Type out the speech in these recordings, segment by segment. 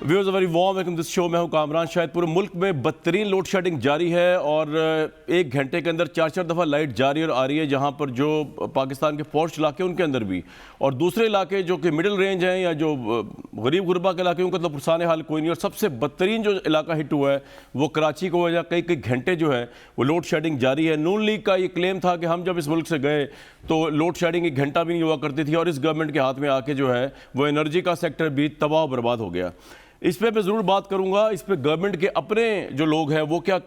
Viewers very warm welcome this show. मैं हूं कामरान। शायद पूरे मुल्क में बदतरीन लोड शेडिंग जारी है और एक घंटे के अंदर 4-4 दफ़ा लाइट जारी और आ रही है, जहां पर जो पाकिस्तान के पॉश इलाके उनके अंदर भी, और दूसरे इलाके जो कि मिडिल रेंज हैं या जो गरीब गुरबा के इलाके उनका तो पुरसाने हाल कोई नहीं। और सबसे बदतरीन जो इलाका हिट हुआ है वो कराची को वजह कई कई घंटे जो है वो लोड शेडिंग जारी है। नून लीग का ये क्लेम था कि हम जब इस मुल्क से गए तो लोड शेडिंग एक घंटा भी नहीं हुआ करती थी और इस गवर्नमेंट के हाथ में आके जो है वो एनर्जी का सेक्टर भी तबाह बर्बाद हो गया। इस पे मैं ज़रूर बात करूंगा। इस पे गवर्नमेंट के अपने जो लोग हैं वो क्या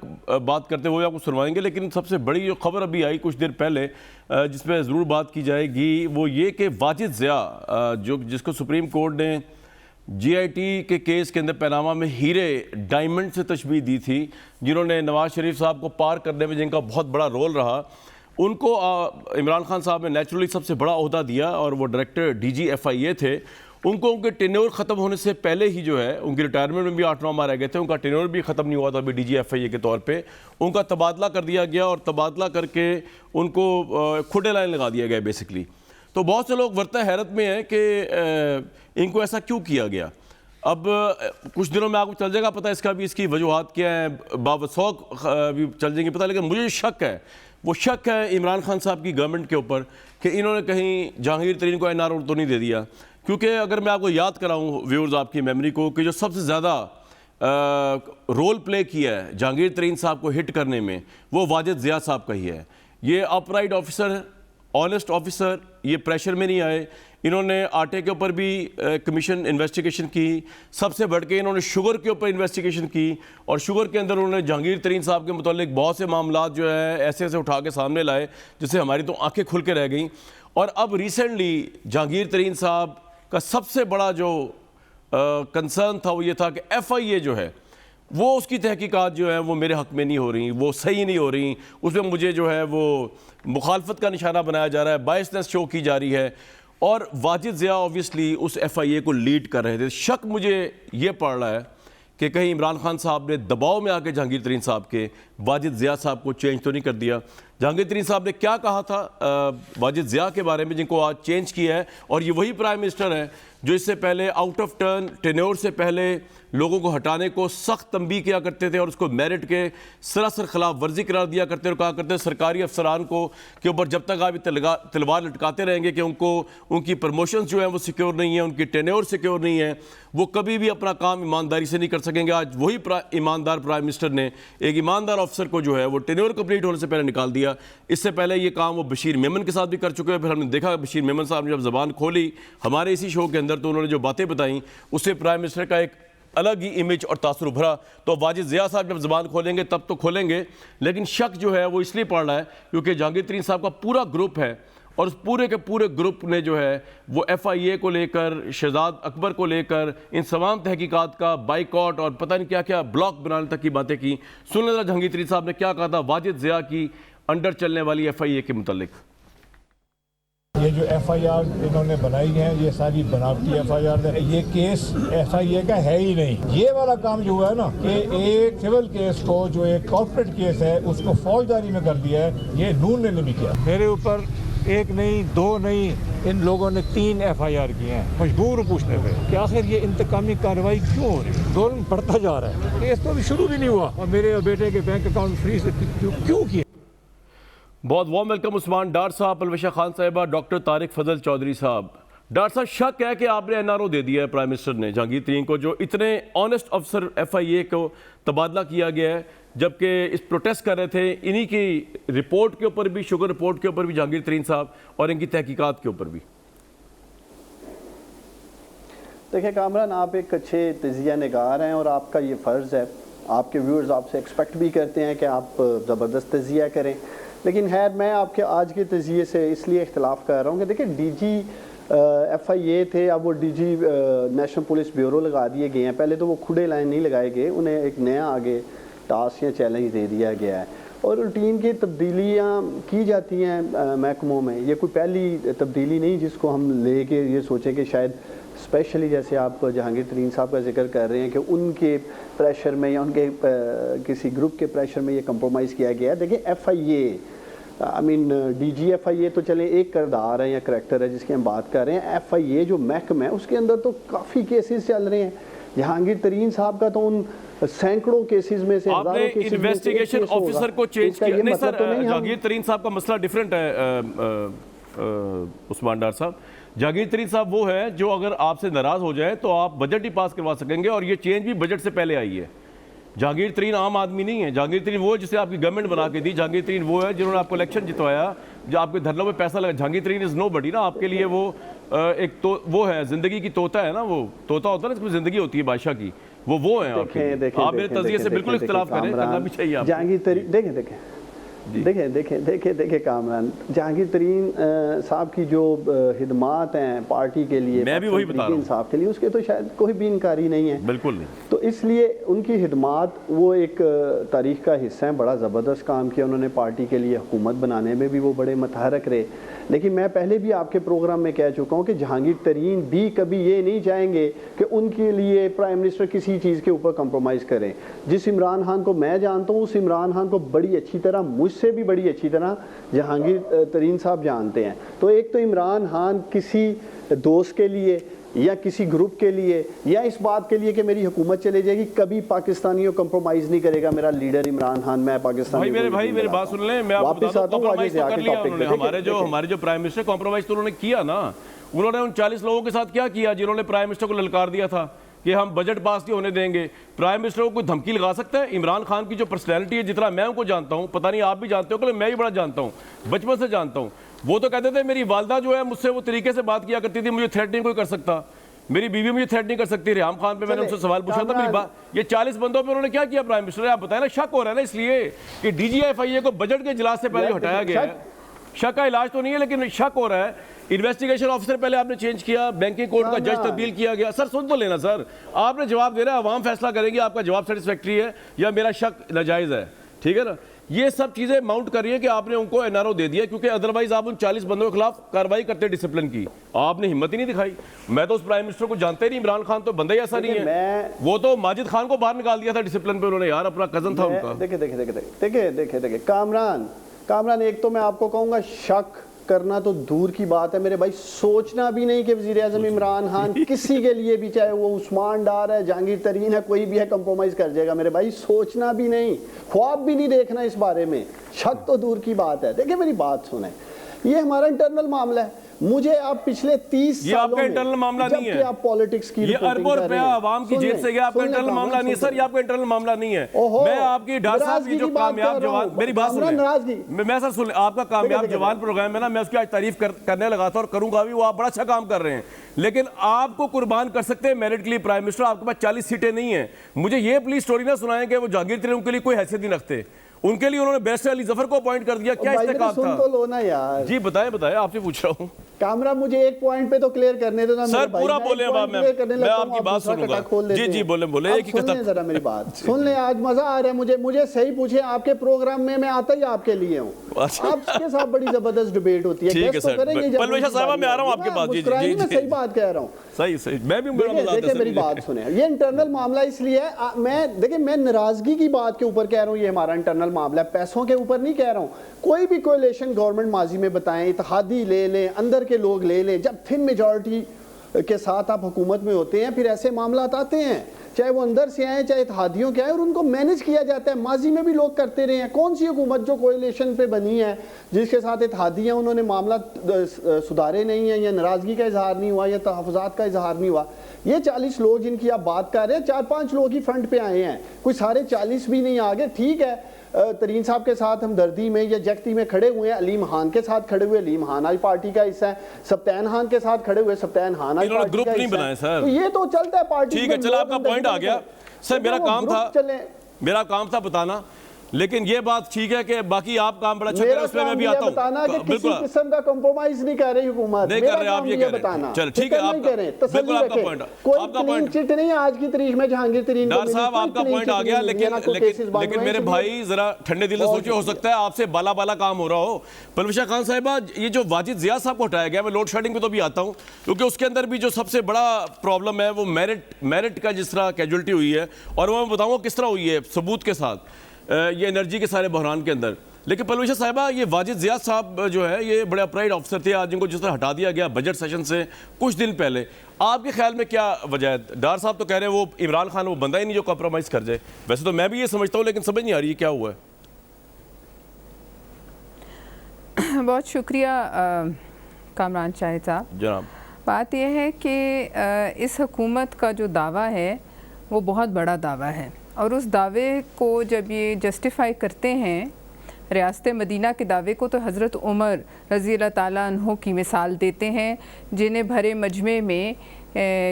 बात करते हुए आपको सुनवाएंगे। लेकिन सबसे बड़ी जो खबर अभी आई कुछ देर पहले जिस पे ज़रूर बात की जाएगी वो ये कि वाजिद ज़िया जो जिसको सुप्रीम कोर्ट ने GIT के केस के अंदर पनामा में हीरे डायमंड से तशबीह दी थी, जिन्होंने नवाज शरीफ साहब को पार करने में जिनका बहुत बड़ा रोल रहा, उनको इमरान खान साहब ने नेचुरली सबसे बड़ा ओहदा दिया और वो डायरेक्टर DG FIA थे। उनको उनके टेन्योर ख़त्म होने से पहले ही जो है उनकी रिटायरमेंट में भी 8-9 माह रह गए थे, उनका टेन्योर भी ख़त्म नहीं हुआ था अभी DG FIA के तौर पे, उनका तबादला कर दिया गया और तबादला करके उनको खुडे लाइन लगा दिया गया बेसिकली। तो बहुत से लोग वर्ता हैरत में हैं कि इनको ऐसा क्यों किया गया। अब कुछ दिनों में आपको चल जाएगा पता इसका भी, इसकी वजूहात क्या है, बावसौक भी चल जाएंगी पता। लेकिन मुझे शक है, वो शक है इमरान खान साहब की गवर्नमेंट के ऊपर कि इन्होंने कहीं जहांगीर तरीन को NR तो नहीं दे दिया। क्योंकि अगर मैं आपको याद कराऊं व्यूअर्स आपकी मेमोरी को कि जो सबसे ज़्यादा रोल प्ले किया है जहांगीर तरीन साहब को हिट करने में वो वाजिद ज़िया साहब का ही है। ये अपराइट ऑफिसर, ऑनेस्ट ऑफिसर, ये प्रेशर में नहीं आए। इन्होंने आटे के ऊपर भी कमीशन इन्वेस्टिगेशन की, सबसे बढ़ के इन्होंने शुगर के ऊपर इन्वेस्टिगेशन की और शुगर के अंदर उन्होंने जहांगीर तरीन साहब के मुतालिक बहुत से मामला जो है ऐसे ऐसे उठा के सामने लाए जिससे हमारी तो आंखें खुल के रह गई। और अब रिसेंटली जहांगीर तरीन साहब का सबसे बड़ा जो कंसर्न था वो ये था कि FIA जो है वो उसकी तहकीकात जो है वो मेरे हक़ में नहीं हो रही, वो सही नहीं हो रही, उसमें मुझे जो है वो मुखालफत का निशाना बनाया जा रहा है, बायसनेस शो की जा रही है। और वाजिद ज़िया ऑब्वियसली उस FIA को लीड कर रहे थे। शक मुझे ये पड़ रहा है कि कहीं इमरान खान साहब ने दबाव में आके जहांगीर तरीन साहब के वाजिद ज़िया साहब को चेंज तो नहीं कर दिया। जहांगीर तरीन साहब ने क्या कहा था वाजिद ज़िया के बारे में जिनको आज चेंज किया है, और ये वही प्राइम मिनिस्टर हैं जो इससे पहले आउट ऑफ टर्न टेन्योर से पहले लोगों को हटाने को सख्त तंबीह किया करते थे और उसको मेरिट के सरासर खिलाफ वर्जी करार दिया करते और कहा करते सरकारी अफसरान को के ऊपर जब तक आप तलवार लटकाते रहेंगे कि उनको उनकी प्रमोशंस जो हैं वो सिक्योर नहीं है, उनकी टेन्योर सिक्योर नहीं है, वो कभी भी अपना काम ईमानदारी से नहीं कर सकेंगे। आज वही ईमानदार प्राइम मिनिस्टर ने एक ईमानदार अफसर को जो है वो टेन्योर कंप्लीट होने से पहले निकाल दिया। इससे पहले ये काम वो बशीर मेमन के साथ भी कर चुके हैं। फिर हमने देखा बशीर मेमन साहब ने जब ज़बान खोली हमारे इसी शो के अंदर तो उन्होंने जो बातें बताई उससे प्राइम मिनिस्टर का एक अलग ही इमेज और तासुर भरा। तो वाजिद ज़िया साहब जब ज़बान खोलेंगे तब तो खोलेंगे, लेकिन शक जो है वो इसलिए पड़ रहा है क्योंकि जहांगीर तरीन साहब का पूरा ग्रुप है और उस पूरे के पूरे ग्रुप ने जो है वो FIA को लेकर, शहजाद अकबर को लेकर, इन तमाम तहकीकात का बाइकआउट और पता नहीं क्या क्या ब्लॉक बनाने तक की बातें की। सुन लेना जहांगीर तरीन साहब ने क्या कहा था वाजिद ज़िया की अंडर चलने वाली FIA के मुतालिक। ये जो FIR इन्होंने बनाई है ये सारी बनावटी FIR है, ये केस FIA का है ही नहीं। ये वाला काम जो हुआ है ना कि एक सिविल केस को जो एक कॉर्पोरेट केस है उसको फौजदारी में कर दिया है, ये नून ने नहीं किया। मेरे ऊपर एक नहीं, दो नहीं, इन लोगों ने 3 FIR किए हैं। मजबूर पूछने पे कि आखिर ये इंतकामी कार्रवाई क्यों हो रही है। जुल्म बढ़ता जा रहा है, केस तो अभी शुरू भी नहीं हुआ और मेरे बेटे के बैंक अकाउंट फ्रीज क्यों किया। बहुत वार्म वेलकम उस्मान डार साहब, अलविशा खान साहिबा, डॉक्टर तारिक फजल चौधरी साहब। डॉक्टर साहब, शक है कि आपने NRO दे दिया है प्राइम मिनिस्टर ने जहांगीर तरीन को, जो इतने ऑनेस्ट अफसर FIA को तबादला किया गया है, जबकि इस प्रोटेस्ट कर रहे थे इन्हीं की रिपोर्ट के ऊपर भी, शुगर रिपोर्ट के ऊपर भी जहांगीर तरीन साहब और इनकी तहकीकात के ऊपर भी। देखिए कामरान, आप एक अच्छे तजिया निगार हैं और आपका ये फ़र्ज़ है, आपके व्यूअर्स आपसे एक्सपेक्ट भी करते हैं कि आप ज़बरदस्त तजिया करें। लेकिन खैर मैं आपके आज के तजिए से इसलिए इख्तलाफ कर रहा हूँ कि देखिए DG FIA थे, अब वो DG नेशनल पुलिस ब्यूरो लगा दिए गए हैं। पहले तो वो खुडे लाइन नहीं लगाए गए, उन्हें एक नया आगे टास्क या चैलेंज दे दिया गया है और रूटीन की तब्दीलियाँ की जाती हैं महकमों में। ये कोई पहली तब्दीली नहीं जिसको हम ले के ये सोचें कि शायद स्पेशली जैसे आप जहांगीर तरीन साहब का जिक्र कर रहे हैं कि उनके प्रेशर में या उनके किसी ग्रुप के प्रेशर में ये कंप्रोमाइज़ किया गया है। देखिए FIA DG FIA तो चले एक किरदार है या करैक्टर है जिसकी हम बात कर रहे हैं। FIA जो महकमा है उसके अंदर तो काफ़ी केसेस चल रहे हैं जहांगीर तरीन साहब का तो उन सैकड़ों केसेस में से आपने इन्वेस्टिगेशन ऑफिसर को चेंज किया नहीं सर। जहांगीर तरीन साहब का मसला डिफरेंट है उस्मान डार साहब। जहांगीर तरीन साहब वो है जो अगर आपसे नाराज हो जाए तो आप बजट ही पास करवा सकेंगे, और ये चेंज भी बजट से पहले आई है। जहांगीर तरीन आम आदमी नहीं है। जहांगीर तरीन वो है जिसे आपकी गवर्नमेंट बना के दी। जहांगीर तरीन वो है जिन्होंने आपको इलेक्शन जितवाया, जो आपके धरनों में पैसा लगा। जहांगीर तरीन इज नो बडी ना आपके लिए। वो एक तो वो है जिंदगी की तोता है ना, वो तोता होता है ना, इसमें जिंदगी होती है बादशाह की, वो है आपके। आप मेरे तज़किये से बिल्कुल इख्तिलाफ करें, करना भी चाहिए आपको। जहांगीर तरीन देखें कामरान, जहांगीर तरीन साहब की जो खिदमात हैं पार्टी के लिए, मैं भी वही बता रहा हूं साहब के लिए, उसके तो शायद कोई भी इनकारी नहीं है, बिल्कुल नहीं। तो इसलिए उनकी खिदमात वो एक तारीख का हिस्सा है। बड़ा ज़बरदस्त काम किया उन्होंने पार्टी के लिए, हुकूमत बनाने में भी वो बड़े मतहरक रहे। लेकिन मैं पहले भी आपके प्रोग्राम में कह चुका हूँ कि जहांगीर तरीन भी कभी ये नहीं चाहेंगे कि उनके लिए प्राइम मिनिस्टर किसी चीज़ के ऊपर कंप्रोमाइज़ करें। जिस इमरान खान को मैं जानता हूँ, उस इमरान खान को बड़ी अच्छी तरह, मुझसे भी बड़ी अच्छी तरह जहांगीर तरीन साहब जानते हैं। तो एक तो इमरान खान किसी दोस्त के लिए या किसी ग्रुप के लिए या इस बात के लिए कि मेरी हुकूमत चले जाएगी, कभी पाकिस्तानियों कंप्रोमाइज़ नहीं करेगा मेरा लीडर इमरान खान। मैं पाकिस्तानी भाई मेरे बात सुन लें, मैं आपको बताता हूं, कंप्रोमाइज़ तो कर लिया उन्होंने। हमारे जो प्राइम मिनिस्टर कंप्रोमाइज़ तो उन्होंने किया ना। उन्होंने उन 40 लोगों के साथ क्या किया जिन्होंने प्राइम मिनिस्टर को ललकार दिया था कि हम बजट पास नहीं होने देंगे। प्राइम मिनिस्टर को कोई धमकी लगा सकता है? इमरान खान की जो पर्सनैलिटी है, जितना मैं उनको जानता हूँ, पता नहीं आप भी जानते हो, मैं भी बड़ा जानता हूँ, बचपन से जानता हूँ। वो तो कहते थे मेरी वालदा जो है मुझसे वो तरीके से बात किया करती थी, मुझे थ्रेट नहीं कोई कर सकता, मेरी बीवी मुझे थ्रेट नहीं कर सकती। रेहाम खान पे मैंने उनसे सवाल पूछा था, मेरी बात ये 40 बंदों पे उन्होंने क्या किया प्राइम मिनिस्टर? आप बताएं ना। शक हो रहा है ना इसलिए कि DGFIA को बजट के इजलास से पहले हटाया गया है। शक का इलाज तो नहीं है, लेकिन शक हो रहा है। इन्वेस्टिगेशन ऑफिसर पहले आपने चेंज किया, बैंकिंग कोड का जज तब्दील किया गया। सर सुन तो लेना सर, आपने जवाब दे रहा है, अवाम फैसला करेंगे आपका जवाब सेटिस्फैक्ट्री है या मेरा शक नाजायज़ है, ठीक है ना। ये सब चीजें माउंट कर रही है कि आपने उनको NRO दे दिया, क्योंकि अदरवाइज आप उन 40 बंदों के खिलाफ कार्रवाई करते डिसिप्लिन की। आपने हिम्मत ही नहीं दिखाई। मैं तो उस प्राइम मिनिस्टर को जानते नहीं, इमरान खान तो बंदा ही ऐसा नहीं है। वो तो माजिद खान को बाहर निकाल दिया था डिसिप्लिन पे उन्होंने, यार अपना कजन था उनका। देखिए कामरान, एक तो मैं आपको कहूंगा शक करना तो दूर की बात है मेरे भाई, सोचना भी नहीं कि वज़ीर आज़म इमरान खान किसी के लिए भी, चाहे वो उस्मान डार है, जहांगीर तरीन है, कोई भी है, कंप्रोमाइज़ कर जाएगा मेरे भाई। सोचना भी नहीं, ख्वाब भी नहीं देखना इस बारे में। शक तो दूर की बात है। देखिए मेरी बात सुने, ये हमारा इंटरनल मामला है। मुझे आप पिछले 30 ये आपका इंटरनल मामला नहीं है, आप पॉलिटिक्स की ये अरबों रुपया आवाम की जेब से गया, आपका इंटरनल मामला नहीं है सर, ये आपका इंटरनल मामला नहीं है। मैं आपकी डार साहब की जो कामयाब जवान, मेरी बात सुन, मैं सर सुन, आपका कामयाब जवान प्रोग्राम है ना, मैं उसकी आज तारीफ करने लगा था और करूंगा भी। वो आप बड़ा अच्छा काम कर रहे हैं, लेकिन आपको कुर्बान कर सकते हैं मेरिट के लिए प्राइम मिनिस्टर। आपके पास 40 सीटें नहीं है। मुझे ये प्लीज स्टोरी ना सुनाएं कि वो जहांगीर तरीन के लिए कोई हैसियत नहीं रखते, उनके लिए उन्होंने बेस्ट अली जफर को अपॉइंट कर दिया। क्या इस्तेकाम था? तो लो ना यार। जी बताएं, आपसे पूछ रहा हूँ। कामरा, मुझे एक पॉइंट पे तो क्लियर करने देना सर, पूरा बोले। अब मैं आपकी बात सुनूंगा। जी बोले एक ही कदम जरा मेरी बात सुन ले। आज मजा आ रहा है मुझे सही पूछे, आपके प्रोग्राम में मैं आता ही आपके लिए हूँ। आपके साथ बड़ी जबरदस्त डिबेट होती है। ठीक है सर, पलवेश साहब मैं आ रहा हूँ आपके पास। जी मैं सही बात कह रहा हूँ। सही मैं भी देखिए मेरी बात सुने, ये इंटरनल मामला इसलिए है, मैं नाराजगी की बात के ऊपर कह रहा हूँ, ये हमारा इंटरनल मामला है, पैसों के ऊपर नहीं कह रहा हूँ। कोई भी कोalition गवर्नमेंट माजी में बताएं, इत्तेहादी ले लें, अंदर के लोग ले लें, जब थिन मेजॉरिटी के साथ आप हुकूमत में होते हैं फिर ऐसे मामला आते हैं, चाहे वो अंदर से आए चाहे इत्तेहादियों के आए, और उनको मैनेज किया जाता है। माजी में भी लोग करते रहे हैं। कौन सी हुकूमत जो कोalition पे बनी है जिसके साथ इत्तेहादी हैं, उन्होंने मामला सुधारे नहीं है, या नाराजगी का इजहार नहीं हुआ, या तहफ़्फ़ुज़ात का इजहार नहीं हुआ। ये 40 लोग जिनकी आप बात कर रहे हैं, 4-5 लोग ही फ्रंट पे आए हैं, कोई सारे 40 भी नहीं आ गए। ठीक है, तरीन साहब के साथ हम दर्दी में या जख्ती में खड़े हुए हैं, अलीम खान के साथ खड़े हुए, अलीम खान आज पार्टी का हिस्सा है, सप्तान खान के साथ खड़े हुए, सप्तान खान आज ग्रुप नहीं बनाए सर। तो ये तो चलता है पार्टी। ठीक है, चलो आपका पॉइंट आ गया सर। मेरा काम था बताना, लेकिन ये बात ठीक है कि बाकी आप काम बड़ा अच्छा कर रहे हैं, उसमें मैं भी आता हूं। किसी किस्म का कंप्रोमाइज नहीं कर रही हुकूमत, नहीं कर रहे आप, ये कह रहे हैं। चल ठीक है, बिल्कुल आपका पॉइंट चिट नहीं है आज की तारीख में जहांगीर तरीन। डार साहब आपका पॉइंट आ गया, लेकिन मेरे भाई जरा ठंडे दिल से सोचे, हो सकता है आपसे बाला काम हो रहा हो। पलविशा खान साहिबा, ये जो वाजिद जिया साहब को हटाया गया, मैं लोड शेडिंग पे तो भी आता हूँ, क्योंकि उसके अंदर भी जो सबसे बड़ा प्रॉब्लम है वो मेरिट का जिस तरह कैजुअलिटी हुई है, और वो मैं बताऊँगा किस तरह हुई है सबूत के साथ, ये एनर्जी के सारे बहरान के अंदर। लेकिन पलविशा साहिबा, ये वाजिद जिया साहब जो है, ये बड़े अपराइड ऑफिसर थे, आज इनको जिस तरह हटा दिया गया बजट सेशन से कुछ दिन पहले। आपके ख्याल में क्या वजह है? डार साहब तो कह रहे हैं वो इमरान खान वो बंदा ही नहीं जो कॉम्प्रोमाइज़ कर जाए। वैसे तो मैं भी ये समझता हूँ, लेकिन समझ नहीं आ रही है क्या हुआ है। बहुत शुक्रिया कामरान शाहिद साहब। जनाब, बात यह है कि इस हुकूमत का जो दावा है वो बहुत बड़ा दावा है, और उस दावे को जब ये जस्टिफाई करते हैं, रियासत मदीना के दावे को, तो हज़रत उमर रज़ी अल्लाह ताला अन्हो की मिसाल देते हैं, जिन्हें भरे मजमे में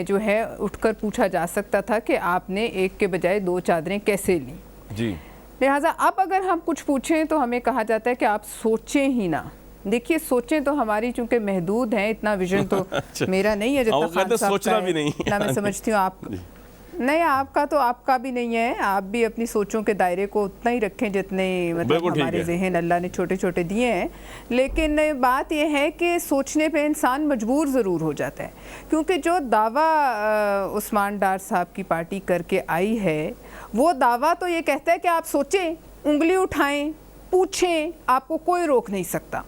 जो है उठकर पूछा जा सकता था कि आपने एक के बजाय 2 चादरें कैसे ली। जी, लिहाजा अब अगर हम कुछ पूछें तो हमें कहा जाता है कि आप सोचें ही ना। देखिए, सोचें तो हमारी चूंकि महदूद हैं, इतना विजन तो अच्छा। मेरा नहीं है जितना खान साहब सोचना का भी नहीं है। ना मैं समझती हूँ आप नहीं, आपका तो आपका भी नहीं है। आप भी अपनी सोचों के दायरे को उतना ही रखें जितने मतलब हमारे जहन अल्लाह ने छोटे छोटे दिए हैं। लेकिन बात यह है कि सोचने पे इंसान मजबूर ज़रूर हो जाता है, क्योंकि जो दावा उस्मान डार साहब की पार्टी करके आई है, वो दावा तो ये कहता है कि आप सोचें, उंगली उठाएं, पूछें, आपको कोई रोक नहीं सकता।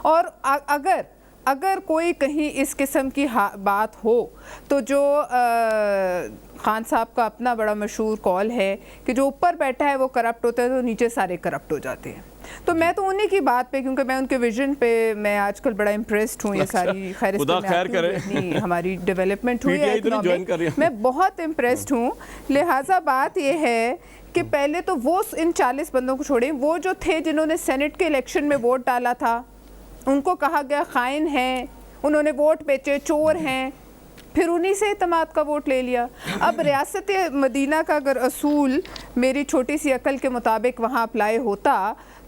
और अगर कोई कहीं इस किस्म की बात हो तो जो खान साहब का अपना बड़ा मशहूर कॉल है कि जो ऊपर बैठा है वो करप्ट होता है तो नीचे सारे करप्ट हो जाते हैं। तो मैं तो उन्हीं की बात पे, क्योंकि मैं उनके विजन पे मैं आजकल बड़ा इम्प्रेस्ड हूँ। ये सारी खैर हमारी डेवलपमेंट हुई है इकोनॉमिक, मैं बहुत इम्प्रेस्ड हूँ। लिहाजा बात ये है कि पहले तो वो इन 40 बंदों को छोड़ें, वो जो थे जिन्होंने सेनेट के इलेक्शन में वोट डाला था, उनको कहा गया खाइन हैं, उन्होंने वोट बेचे, चोर हैं, फिर उन्हीं से इत्तेमाद का वोट ले लिया। अब रियासत मदीना का अगर असूल मेरी छोटी सी अकल के मुताबिक वहाँ अप्लाई होता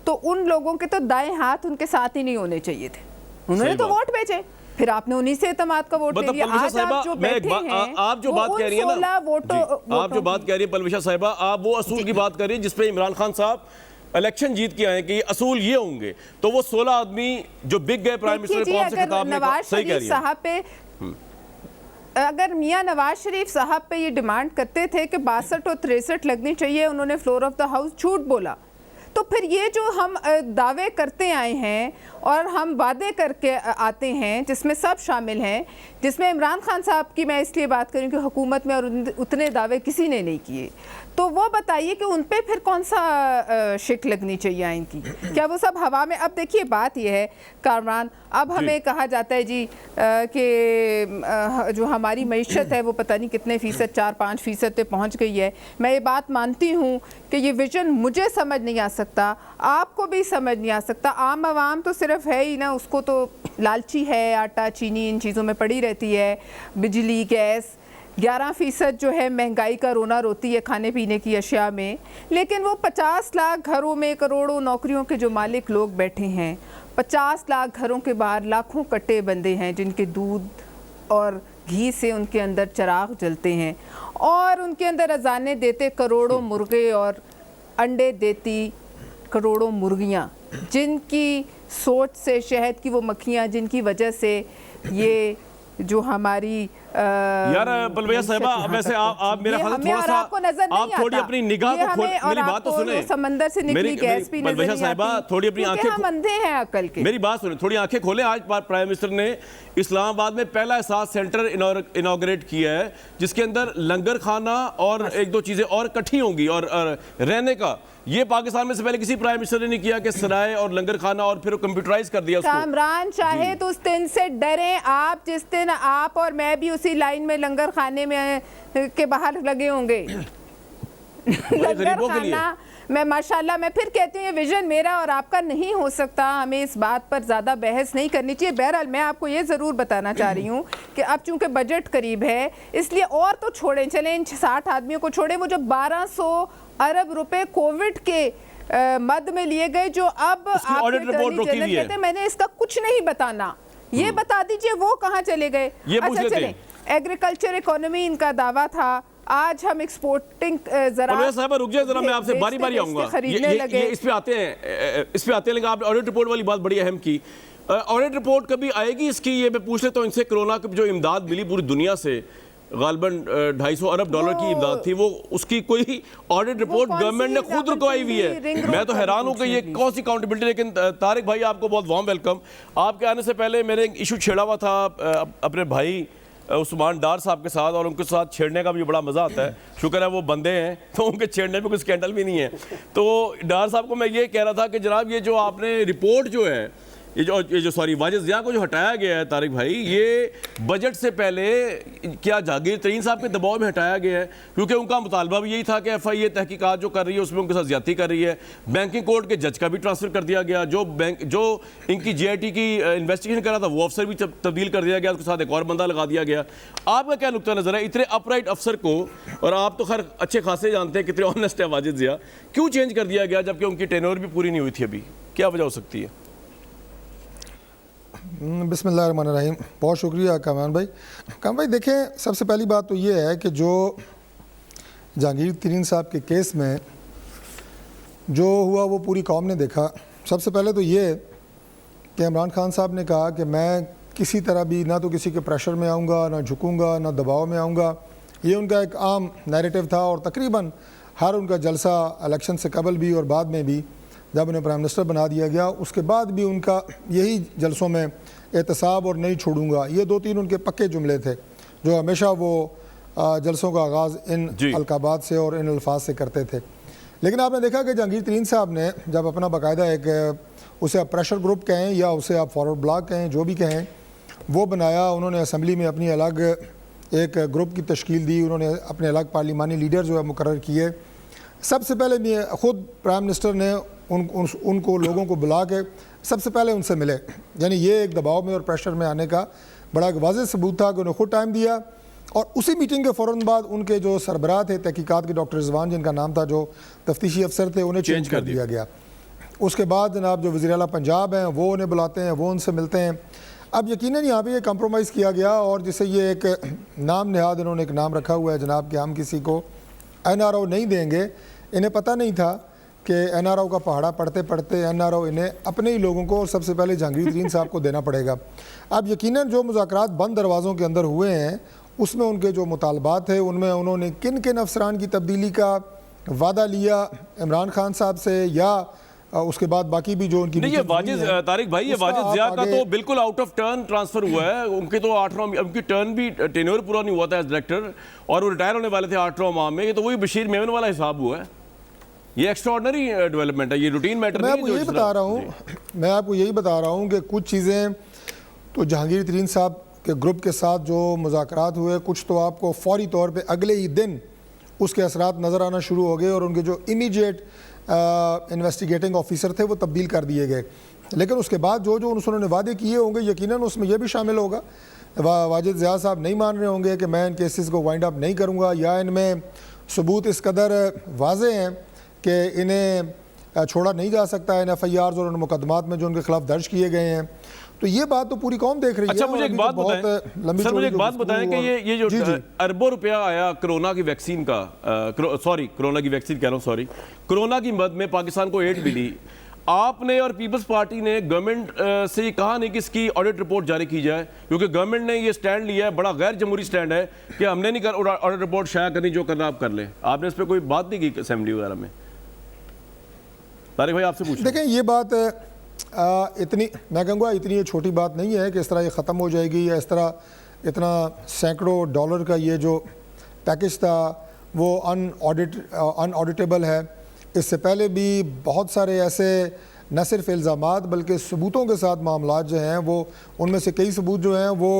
तो उन लोगों के तो दाएं हाथ उनके साथ ही नहीं होने चाहिए थे। उन्होंने तो वोट बेचे, फिर आपने उन्हीं से इत्तेमाद का वोट ले लिया। आज आप जो बैठे हैं, आप जो बात कह रही हैं ना, आप जो बात कह रही है पलविशा साहिबा, आप वो असूल की बात कर रही है जिसपे इमरान खान साहब इलेक्शन जीत के आए कि असूल ये होंगे, तो वो 16 आदमी जो बिक गए प्राइम मिनिस्टर कौन से खिताब में, सही कह रही है। अगर मियां नवाज शरीफ साहब पे ये डिमांड करते थे कि 62 और 63 लगनी चाहिए, उन्होंने फ्लोर ऑफ द हाउस झूठ बोला, तो फिर ये जो हम दावे करते आए हैं और हम वादे करके आते हैं जिसमें सब शामिल हैं, जिसमें इमरान खान साहब की मैं इसलिए बात करूं कि हुकूमत में और उतने दावे किसी ने नहीं किए, तो वो बताइए कि उन पे फिर कौन सा शिक लगनी चाहिए आइन की? क्या वो सब हवा में? अब देखिए बात ये है कामरान, अब हमें कहा जाता है जी कि जो हमारी मईशत है वो पता नहीं कितने फ़ीसद, 4-5 फ़ीसद पे पहुँच गई है। मैं ये बात मानती हूँ कि ये विजन मुझे समझ नहीं आ सकता, आपको भी समझ नहीं आ सकता, आम आवाम तो सिर्फ है ही ना, उसको तो लालची है, आटा चीनी इन चीज़ों में पड़ी रहती है, बिजली गैस 11% जो है महंगाई का रोना रोती है खाने पीने की अशिया में। लेकिन वो 50 लाख घरों में करोड़ों नौकरियों के जो मालिक लोग बैठे हैं, 50 लाख घरों के बाहर लाखों कट्टे बंदे हैं जिनके दूध और घी से उनके अंदर चिराग जलते हैं, और उनके अंदर अजानें देते करोड़ों मुर्गे और अंडे देती करोड़ों मुर्गियाँ, जिनकी सोच से शहद की वो मक्खियाँ जिनकी वजह से ये जो हमारी यार पलविया साहिबा, वैसे आप मेरा ख्याल थोड़ा सा आप थोड़ी अपनी निगाह को खोल, मेरी बात तो सुने, समंदर से निकली गैस भी नजर नहीं आती, थोड़ी अपनी आंखें, हम अंधे हैं अकल के, मेरी बात सुने, थोड़ी आंखें खोलें। आज प्राइम मिनिस्टर ने इस्लामाबाद में पहला एहसास सेंटर इनॉग्रेट किया है जिसके अंदर लंगर खाना और 1-2 चीजें और इकट्ठी होंगी और रहने का। ये पाकिस्तान में से पहले किसी प्राइम मिनिस्टर ने नहीं किया कि सराय और लंगर खाना और फिर कंप्यूटराइज कर दिया उसको। कामरान चाहे तो उस दिन से डरें आप जिस दिन आप और मैं भी उसी लाइन में लंगर खाने में के बाहर लगे होंगे। लंगर खाना, मैं माशाल्लाह, मैं फिर कहती हूँ ये विजन मेरा और आपका नहीं हो सकता, हमें इस बात पर ज़्यादा बहस नहीं करनी चाहिए। बहरहाल मैं आपको ये ज़रूर बताना चाह रही हूँ कि अब चूंकि बजट करीब है इसलिए और तो छोड़ें, चलें इन 60 आदमियों को छोड़ें, वो जो 1200 अरब रुपए कोविड के मद में लिए गए जो अब आप कहते हैं मैंने इसका कुछ नहीं बताना, ये बता दीजिए वो कहाँ चले गए। अच्छा चलें, एग्रीकल्चर इकोनॉमी इनका दावा था, आज हम एक्सपोर्टिंग जरा साहब रुक जाए जरा, मैं आपसे बारी बारी आऊंगा इस पे आते हैं लेकिन आप ऑडिट रिपोर्ट वाली बात बड़ी अहम की। ऑडिट रिपोर्ट कभी आएगी इसकी, ये मैं पूछ लेता हूँ इनसे। कोरोना की जो इमदाद मिली पूरी दुनिया से, गालबन 250 अरब डॉलर की इमदाद थी, वो उसकी कोई ऑडिट रिपोर्ट गवर्नमेंट ने खुद रुकवाई हुई है। मैं तो हैरान हूँ कि ये कौन सी अकाउंटेबिलिटी। लेकिन तारिक भाई आपको बहुत वार्म वेलकम। आपके आने से पहले मैंने एक इशू छेड़ा हुआ था अपने भाई उस्मान डार साहब के साथ, और उनके साथ छेड़ने का भी बड़ा मज़ा आता है। शुक्र है वो बंदे हैं तो उनके छेड़ने में कोई स्कैंडल भी नहीं है। तो डार साहब को मैं ये कह रहा था कि जनाब ये जो आपने रिपोर्ट जो है, ये जो सॉरी वाजिद ज़िया को जो हटाया गया है तारिक भाई, ये बजट से पहले क्या जहांगीर तरीन साहब के दबाव में हटाया गया है? क्योंकि उनका मुतालबा भी यही था कि FIA तहकीकात जो कर रही है उसमें उनके साथ ज्यादती कर रही है। बैंकिंग कोर्ट के जज का भी ट्रांसफ़र कर दिया गया, जो इनकी GIT की इन्वेस्टिगेशन कर रहा था वो अफसर भी तब्दील कर दिया गया, उसके साथ एक और बंदा लगा दिया गया। आपका क्या नुक्ता नज़र है इतने अपराइट अफसर को, और आप तो खैर अच्छे खासे जानते हैं कितने ऑनेस्ट है वाजिद ज़िया, क्यों चेंज कर दिया गया जबकि उनकी टेन्योर भी पूरी नहीं हुई थी अभी? क्या वजह हो सकती है? बिस्मिल्लाहिर्रहमानिर्रहीम। बहुत शुक्रिया कामरान भाई। देखें, सबसे पहली बात तो ये है कि जो जहांगीर तरीन साहब के केस में जो हुआ वो पूरी कौम ने देखा। सबसे पहले तो ये कि इमरान खान साहब ने कहा कि मैं किसी तरह भी ना तो किसी के प्रेशर में आऊँगा, ना झुकूँगा, ना दबाव में आऊँगा। ये उनका एक आम नैरेटिव था, और तकरीबन हर उनका जलसा इलेक्शन से कबल भी और बाद में भी, जब उन्हें प्राइम मिनिस्टर बना दिया गया उसके बाद भी उनका यही जलसों में एहतसाब और नहीं छोड़ूंगा, ये 2-3 उनके पक्के जुमले थे जो हमेशा वो जलसों का आगाज़ इन अलकाबात से और इन अल्फाज से करते थे। लेकिन आपने देखा कि जहांगीर तरीन साहब ने जब अपना बाकायदा एक, उसे आप प्रेशर ग्रुप कहें या उसे आप फॉरवर्ड ब्लॉक कहें, जो भी कहें, वो बनाया। उन्होंने असम्बली में अपनी अलग एक ग्रुप की तश्कील दी, उन्होंने अपने अलग पार्लिमानी लीडर जो है मुकर्रर किए। सबसे पहले भी ख़ुद प्राइम मिनिस्टर ने उनको लोगों को बुला के सबसे पहले उनसे मिले, यानी ये एक दबाव में और प्रेशर में आने का बड़ा एक वाज़ेह सबूत था कि उन्हें खुद टाइम दिया। और उसी मीटिंग के फ़ौरन बाद उनके जो सरबराह थे तहकीकात के, डॉक्टर रिजवान जिनका नाम था, जो तफ्तीशी अफसर थे, उन्हें चेंज कर दिया गया। उसके बाद जनाब जो वज़ीर आला पंजाब हैं वो उन्हें बुलाते हैं, वो उनसे मिलते हैं। अब यकीनन यहाँ पे ये कंप्रोमाइज़ किया गया, और जिसे ये एक नाम नहाद इन्होंने एक नाम रखा हुआ है जनाब कि हम किसी को NRO नहीं देंगे। इन्हें पता नहीं था कि NRO का पहाड़ा पढ़ते पढ़ते NRO इन्हें अपने ही लोगों को और सबसे पहले जहांगीर तरीन साहब को देना पड़ेगा। अब यकीनन जो मुज़ाकरात बंद दरवाज़ों के अंदर हुए हैं उसमें उनके जो मुतालबात थे उनमें उन्होंने किन किन अफसरान की तब्दीली का वादा लिया इमरान खान साहब से, या उसके बाद बाकी भी जो उनकी नहीं, ये वाजिद तारिक भाई, ये वाजिद ज़िया का तो बिल्कुल आउट ऑफ टर्न ट्रांसफर हुआ है। उनके तो 8वां उनकी टर्न भी टेन्योर पूरा नहीं हुआ था एज डायरेक्टर, और वो रिटायर होने वाले थे 8वां माह में। ये तो वही बशीर मेमन वाला हिसाब हुआ है। ये एक्स्ट्राऑर्डिनरी डेवलपमेंट है, ये रूटीन मैटर नहीं है। मैं आपको यही बता रहा हूँ कि कुछ चीज़ें तो जहांगीर तरीन साहब के ग्रुप के साथ जो मुज़ाकरात हुए, कुछ तो आपको फौरी तौर पे अगले ही दिन उसके असरात नज़र आना शुरू हो गए, और उनके जो इमीडिएट इन्वेस्टिगेटिंग ऑफिसर थे वो तब्दील कर दिए गए। लेकिन उसके बाद जो उन्होंने वादे किए होंगे, यकीनन उसमें यह भी शामिल होगा। वाजिद ज़िया साहब नहीं मान रहे होंगे कि मैं इन केसेस को वाइंड अप नहीं करूँगा, या इनमें सबूत इस कदर वाजे हैं कि इन्हें छोड़ा नहीं जा सकता इन FIRs और उन मुकदमात में जो उनके खिलाफ दर्ज किए गए हैं। तो ये बात तो पूरी कौम देख रही है। अच्छा, मुझे एक बात बताएं सर, मुझे एक बात बताएं कि ये जो अरबों रुपया आया कोरोना की वैक्सीन का, कोरोना की वैक्सीन कह रहा हूँ, कोरोना की मद में पाकिस्तान को एड मिली, आपने और पीपल्स पार्टी ने गवर्नमेंट से ये कहा नहीं कि इसकी ऑडिट रिपोर्ट जारी की जाए? क्योंकि गवर्नमेंट ने ये स्टैंड लिया है, बड़ा गैर जमहूरी स्टैंड है कि हमने नहीं कर ऑडिट रिपोर्ट शाया करनी, जो करना आप कर ले। आपने इस पर कोई बात नहीं की असेंबली वगैरह में? तारिक भाई आपसे पूछ। देखें, ये बात इतनी, मैं कहूँगा इतनी ये छोटी बात नहीं है कि इस तरह ये ख़त्म हो जाएगी, या इस तरह इतना सैकड़ों डॉलर का ये जो पैकेज था वो अनऑडिटेबल है। इससे पहले भी बहुत सारे ऐसे न सिर्फ इल्ज़ामात बल्कि सबूतों के साथ मामलात जो हैं, वो उनमें से कई सबूत जो हैं वो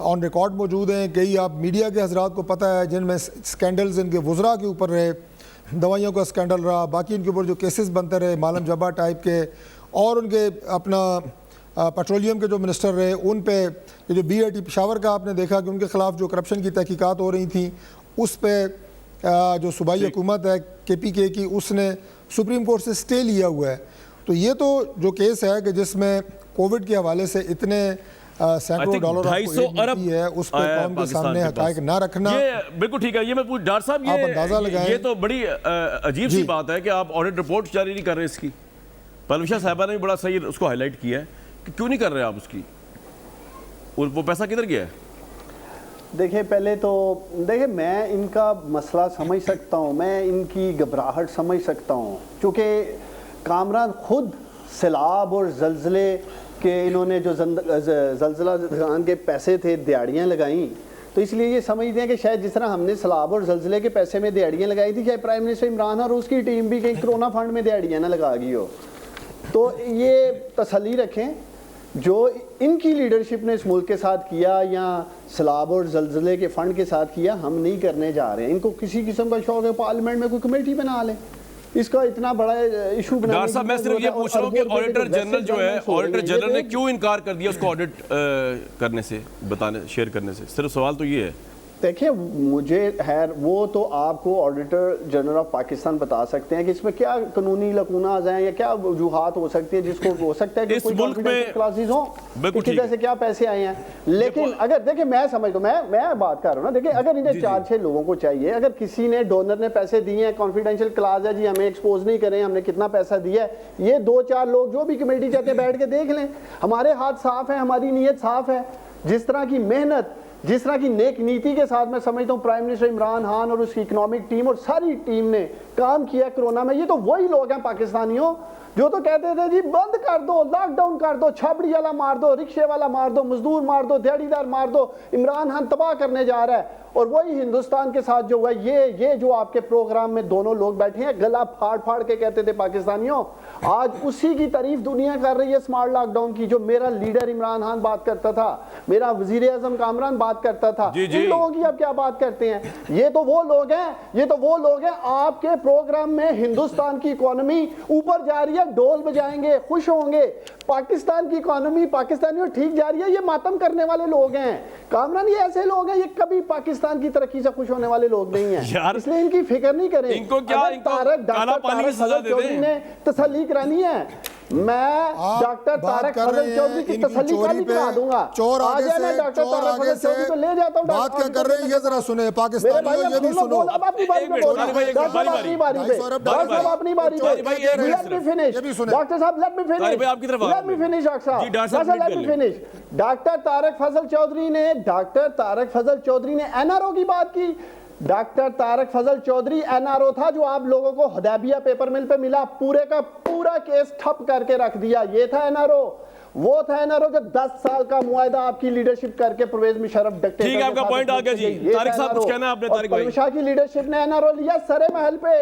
ऑन रिकॉर्ड मौजूद हैं। कई आप मीडिया के हज़रात को पता है जिनमें स्कैंडल्स इनके वज़रा के ऊपर रहे, दवाइयों का स्कैंडल रहा, बाकी इनके ऊपर जो केसेस बनते रहे मालम जबा टाइप के, और उनके अपना पेट्रोलियम के जो मिनिस्टर रहे उन पे, ये जो BIT पेशावर का आपने देखा कि उनके ख़िलाफ़ जो करप्शन की तहकीकात हो रही थी, उस पर जो सूबाई हुकूमत है KPK की, उसने सुप्रीम कोर्ट से स्टे लिया हुआ है। तो ये तो जो केस है कि जिसमें कोविड के हवाले से इतने सैकड़ों डॉलर 250 अरब है, उस पर कौम के सामने हकायक ना रखना, ये बिल्कुल ठीक है। ये मैं पूछ डॉक्टर साहब, आप अंदाजा लगाएं, ये तो बड़ी अजीब सी बात है कि आप ऑडिट रिपोर्ट जारी नहीं कर रहे इसकी। परविशा साहिबा ने भी बड़ा सही उसको हाईलाइट किया है कि क्यों नहीं कर रहे आप उसकी, वो पैसा किधर गया है? देखिए, पहले तो देखिए, मैं इनका मसला समझ सकता हूँ, मैं इनकी घबराहट समझ सकता हूँ, क्योंकि कामरान खुद सैलाब और जल्जले के, इन्होंने जो जल्जला के पैसे थे, दिहाड़ियाँ लगाई, तो इसलिए ये समझते हैं कि शायद जिस तरह हमने सैलाब और जल्जले के पैसे में दिहाड़ियाँ लगाई थी, शायद प्राइम मिनिस्टर इमरान और उसकी टीम भी कहीं कोरोना फंड में दिहाड़ियाँ ना लगा गई हो। तो ये तसल्ली रखें, जो इनकी लीडरशिप ने इस मुल्क के साथ किया या सैलाब और जल्जले के फंड के साथ किया, हम नहीं करने जा रहे हैं। इनको किसी किस्म का शौक है पार्लियामेंट में कोई कमेटी बना लें, इसका इतना बड़ा इशू बना। डॉक्टर साहब मैं सिर्फ ये पूछ रहा हूँ कि ऑडिटर जनरल जो है, ऑडिटर जनरल ने क्यों इनकार कर दिया उसको ऑडिट करने से, बताने, शेयर करने से? सिर्फ सवाल तो ये है। देखिए मुझे है, वो तो आपको ऑडिटर जनरल ऑफ पाकिस्तान बता सकते हैं कि इसमें क्या कानूनी लकूनाज हैं या क्या वजूहात हो सकती है, जिसको हो सकता है कि कोई कॉन्फिडेंशियल क्लासेस हो कि किधर से क्या पैसे आए हैं। लेकिन अगर देखिए मैं समझता हूँ, मैं बात कर रहा हूँ ना, देखिए अगर इन्हें 4-6 लोगों को चाहिए, अगर किसी ने डोनर ने पैसे दिए हैं, कॉन्फिडेंशियल क्लास है जी, हमें एक्सपोज नहीं करें हमने कितना पैसा दिया है, ये 2-4 लोग जो भी कमेटी चाहते हैं बैठ के देख लें। हमारे हाथ साफ है, हमारी नीयत साफ है। जिस तरह की मेहनत, जिस तरह की नेक नीति के साथ मैं समझता हूँ प्राइम मिनिस्टर इमरान खान और उसकी इकोनॉमिक टीम और सारी टीम ने काम किया कोरोना में, ये तो वही लोग हैं पाकिस्तानियों जो तो कहते थे जी बंद कर दो, लॉकडाउन कर दो, छाबड़ी वाला मार दो, रिक्शे वाला मार दो, मजदूर मार दो, दिहाड़ीदार मार दो, इमरान खान तबाह करने जा रहा है। और वही हिंदुस्तान के साथ जो हुआ, ये जो आपके प्रोग्राम में दोनों लोग बैठे हैं गला फाड़ फाड़ के कहते थे पाकिस्तानियों, आज उसी की तारीफ दुनिया कर रही है स्मार्ट लॉकडाउन की, जो मेरा लीडर इमरान खान बात करता था, मेरा वजीर आजम कामरान बात करता था। इन लोगों की अब क्या बात करते हैं? ये तो वो लोग हैं, ये तो वो लोग हैं। आपके प्रोग्राम में हिंदुस्तान की इकोनॉमी ऊपर जा रही है, ढोल बजाएंगे, खुश होंगे। पाकिस्तान की इकोनॉमी पाकिस्तानियों ठीक जा रही है, ये मातम करने वाले लोग हैं। कामरान ये ऐसे लोग हैं, ये कभी पाकिस्तान की तरक्की से खुश होने वाले लोग नहीं हैं, इसलिए इनकी फिक्र नहीं करें। इनको क्या काला पानी की सजा दे दें? ने तसल्ली करानी है। मैं डॉक्टर तारक फजल चौधरी की तसल्ली काली करा दूंगा। चोर आगे से, चोर आगे से को ले जाता हूं। बात क्या कर रहे हैं ये जरा सुने पाकिस्तानियों, ये भी सुनो। अब अपनी बारी पे बोलो, डॉक्टर साहब अपनी बारी पे, डॉक्टर साहब अपनी बारी पे, लेट मी फिनिश डॉक्टर साहब, let me finish, let me finish doctor साहब, let me finish. Doctor Tariq Fazal Chaudhry ने एनआरओ की बात की। डॉक्टर तारक फजल चौधरी एनआरओ था जो आप लोगों को हुदैबिया पेपर मिल पे मिला, पूरे का पूरा केस ठप करके रख दिया। ये था एनआरओ, वो था एनआरओ जो 10 साल का मुआहदा आपकी लीडरशिप करके परवेज मुशर्रफ डिक्टेटर। ठीक है, आपका पॉइंट आ गया जी। तारिक साहब कुछ कहना है आपने? तारिक भाई, पलवशा की लीडरशिप ने एनआरओ लिया सरे महल पे,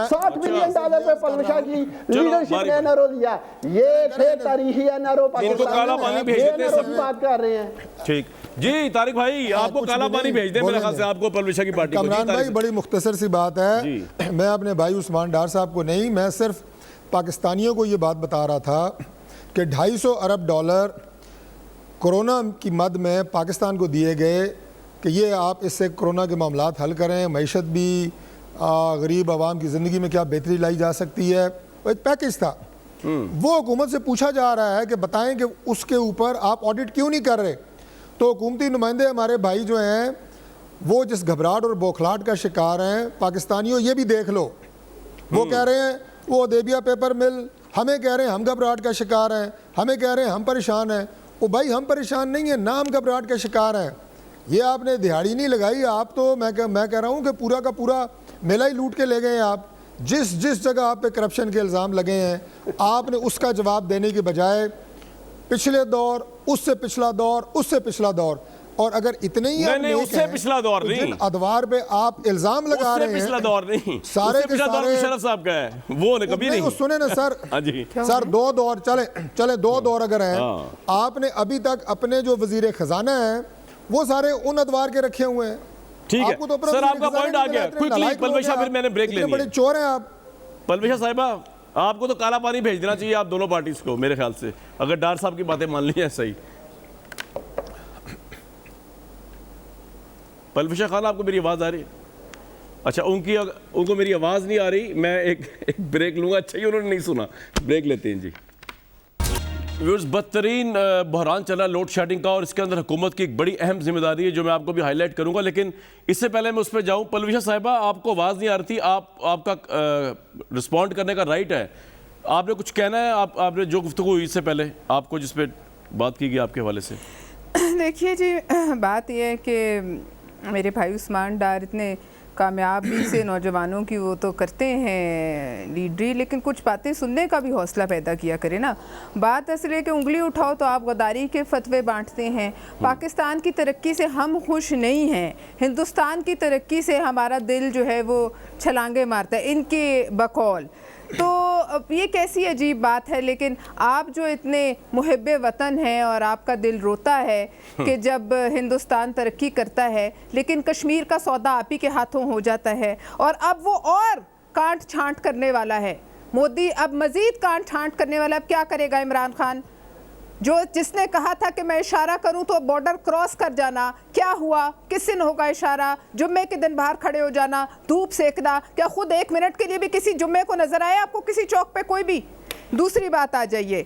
$60 मिलियन पे पलवशा की लीडरशिप ने एनआरओ लिया। ये थे तारीखी एनआरओ पाकिस्तान में बात कर रहे हैं। ठीक जी तारिक भाई, आपको काला पानी भेज दें मेरे ख्याल से, आपको पलवशा की पार्टी। कमरान भाई बड़ी मुख्तसर सी बात है, मैं अपने भाई उस्मान डार साहब को नहीं, मैं सिर्फ पाकिस्तानियों को ये बात बता रहा था कि $250 अरब कोरोना की मद में पाकिस्तान को दिए गए कि ये आप इससे कोरोना के मामलात हल करें, मईशत भी, गरीब आवाम की ज़िंदगी में क्या बेहतरी लाई जा सकती है, वो एक पैकेज था। वो हुकूमत से पूछा जा रहा है कि बताएं कि उसके ऊपर आप ऑडिट क्यों नहीं कर रहे। तो हुकूमती नुमाइंदे हमारे भाई जो हैं वो जिस घबराहट और बौखलाहट का शिकार हैं, पाकिस्तानियों ये भी देख लो, वो कह रहे हैं वो हुदैबिया पेपर मिल, हमें कह रहे हैं हम घबराहट का शिकार हैं, हमें कह रहे हैं हम परेशान हैं। वो भाई हम परेशान नहीं हैं ना, हम घबराहट का शिकार हैं। ये आपने दिहाड़ी नहीं लगाई, आप तो मैं कह रहा हूँ कि पूरा का पूरा मेला ही लूट के ले गए आप। जिस जगह आप पे करप्शन के इल्ज़ाम लगे हैं, आपने उसका जवाब देने के बजाय पिछले दौर, उससे पिछला दौर, उससे पिछला दौर, और अगर इतने ही नहीं, उससे पिछला दौर तो नहीं, अदवार पे आप इल्जाम लगा रहे हैं, पिछला दौर नहीं, सारे के सारे शरफ साहब का है वो ने कभी नहीं। सुने ना सर, जी सर 2 दौर चले 2 दौर अगर हैं, आपने अभी तक अपने जो वजीर खजाना है वो सारे उन अदवार के रखे हुए हैं। ठीक है तो सर, आपका पॉइंट आ गया। क्विकली पलवशा, फिर मैंने ब्रेक लेनी है। बड़े चोर हैं आप। पलवशा साहिबा, आपको तो काला पानी भेज देना चाहिए आप दोनों पार्टीज को मेरे ख्याल से, अगर डार साहब की बातें मान ली हैं सही। पलवशा खान, आपको मेरी आवाज़ आ रही है? अच्छा, उनको मेरी आवाज़ नहीं आ रही, मैं एक ब्रेक लूँगा। अच्छा ही उन्होंने नहीं सुना, ब्रेक लेते हैं जी। व्यूअर्स, बदतरीन बहरान चला लोड शेडिंग का, और इसके अंदर हुकूमत की एक बड़ी अहम जिम्मेदारी है जो मैं आपको भी हाईलाइट करूंगा, लेकिन इससे पहले मैं उस पर जाऊँ। पलवशा साहिबा, आपको आवाज़ नहीं आ रही थी, आपका रिस्पॉन्ड करने का राइट है, आपने कुछ कहना है? आपने जो गुफ्तगू हुई इससे पहले आपको जिस पे बात की गई आपके हवाले से। देखिए जी, बात यह है कि मेरे भाई उस्मान डार इतने कामयाबी से नौजवानों की वो तो करते हैं लीडरी, लेकिन कुछ बातें सुनने का भी हौसला पैदा किया करे ना। बात असल है कि उंगली उठाओ तो आप गद्दारी के फतवे बांटते हैं। पाकिस्तान की तरक्की से हम खुश नहीं हैं, हिंदुस्तान की तरक्की से हमारा दिल जो है वो छलांगे मारता है, इनके बकौल। तो अब ये कैसी अजीब बात है। लेकिन आप जो इतने मुहिब्बे वतन हैं और आपका दिल रोता है कि जब हिंदुस्तान तरक्की करता है, लेकिन कश्मीर का सौदा आप ही के हाथों हो जाता है और अब वो और कांट छांट करने वाला है। मोदी अब मज़ीद कांट छांट करने वाला। अब क्या करेगा इमरान खान, जो जिसने कहा था कि मैं इशारा करूं तो बॉर्डर क्रॉस कर जाना, क्या हुआ? किस दिन होगा इशारा? जुम्मे के दिन बाहर खड़े हो जाना, धूप सेकना। क्या खुद 1 मिनट के लिए भी किसी जुम्मे को नजर आया आपको किसी चौक पे कोई भी? दूसरी बात आ जाइए,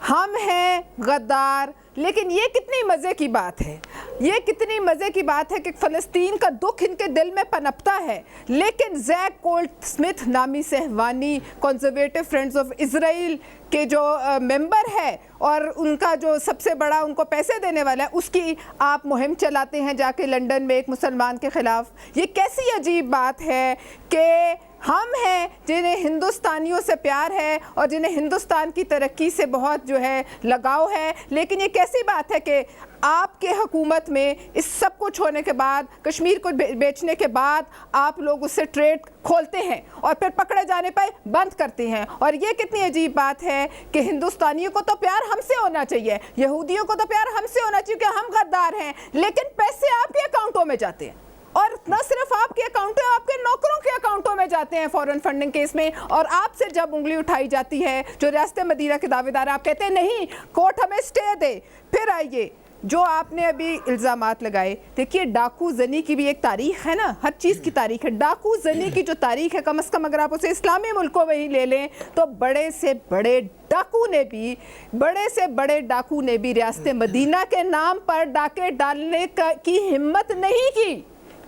हम हैं गद्दार, लेकिन ये कितनी मज़े की बात है, ये कितनी मज़े की बात है कि फ़लस्तीन का दुख इनके दिल में पनपता है, लेकिन जैक गोल्डस्मिथ नामी Sahwani conservative friends of Israel के जो मेंबर है और उनका जो सबसे बड़ा उनको पैसे देने वाला है, उसकी आप मुहिम चलाते हैं जाके लंदन में एक मुसलमान के ख़िलाफ़। ये कैसी अजीब बात है कि हम हैं जिन्हें हिंदुस्तानियों से प्यार है और जिन्हें हिंदुस्तान की तरक्की से बहुत जो है लगाव है, लेकिन ये कैसी बात है कि आपके हुकूमत में इस सब कुछ होने के बाद, कश्मीर को बेचने के बाद, आप लोग उससे ट्रेड खोलते हैं और फिर पकड़े जाने पर बंद करते हैं। और ये कितनी अजीब बात है कि हिंदुस्तानियों को तो प्यार हमसे होना चाहिए, यहूदियों को तो प्यार हमसे होना चाहिए कि हम गद्दार हैं, लेकिन पैसे आपके अकाउंटों में जाते हैं और न सिर्फ आपके अकाउंट में, आपके नौकरों के अकाउंटों में जाते हैं फॉरेन फंडिंग केस में। और आपसे जब उंगली उठाई जाती है, जो रियासत मदीना के दावेदार, आप कहते हैं नहीं कोर्ट हमें स्टे दे। फिर आइए जो आपने अभी इल्ज़ामात लगाए, देखिए डाकू जनी की भी एक तारीख है ना, हर चीज़ की तारीख है। डाकू जनी की जो तारीख है, कम से कम अगर आप उसे इस्लामी मुल्कों में ही ले लें तो बड़े से बड़े डाकू ने भी रियासत मदीना के नाम पर डाके डालने की हिम्मत नहीं की,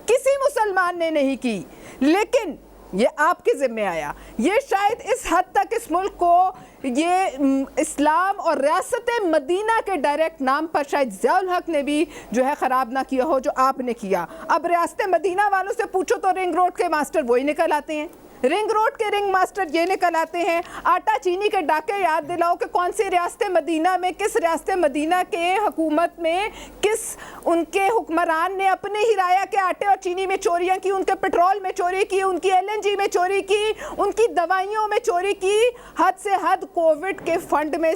किसी मुसलमान ने नहीं की, लेकिन ये आपके ज़िम्मे आया। ये शायद इस हद तक इस मुल्क को ये इस्लाम और रियासत मदीना के डायरेक्ट नाम पर शायद ज़ियाउल हक ने भी जो है ख़राब ना किया हो जो आपने किया। अब रियासत मदीना वालों से पूछो तो रिंग रोड के मास्टर वही निकल आते हैं, रिंग रोड के रिंग मास्टर ये निकल आते हैं। आटा चीनी के डाके याद दिलाओ कि कौन सी रियासत मदीना में, किस रियासत मदीना के हुकूमत में, किस उनके हुक्मरान ने अपने ही राया के आटे और चीनी में चोरियां की, उनके पेट्रोल में चोरी की, उनकी LNG में चोरी की, उनकी दवाइयों में चोरी की, हद से हद कोविड के फंड में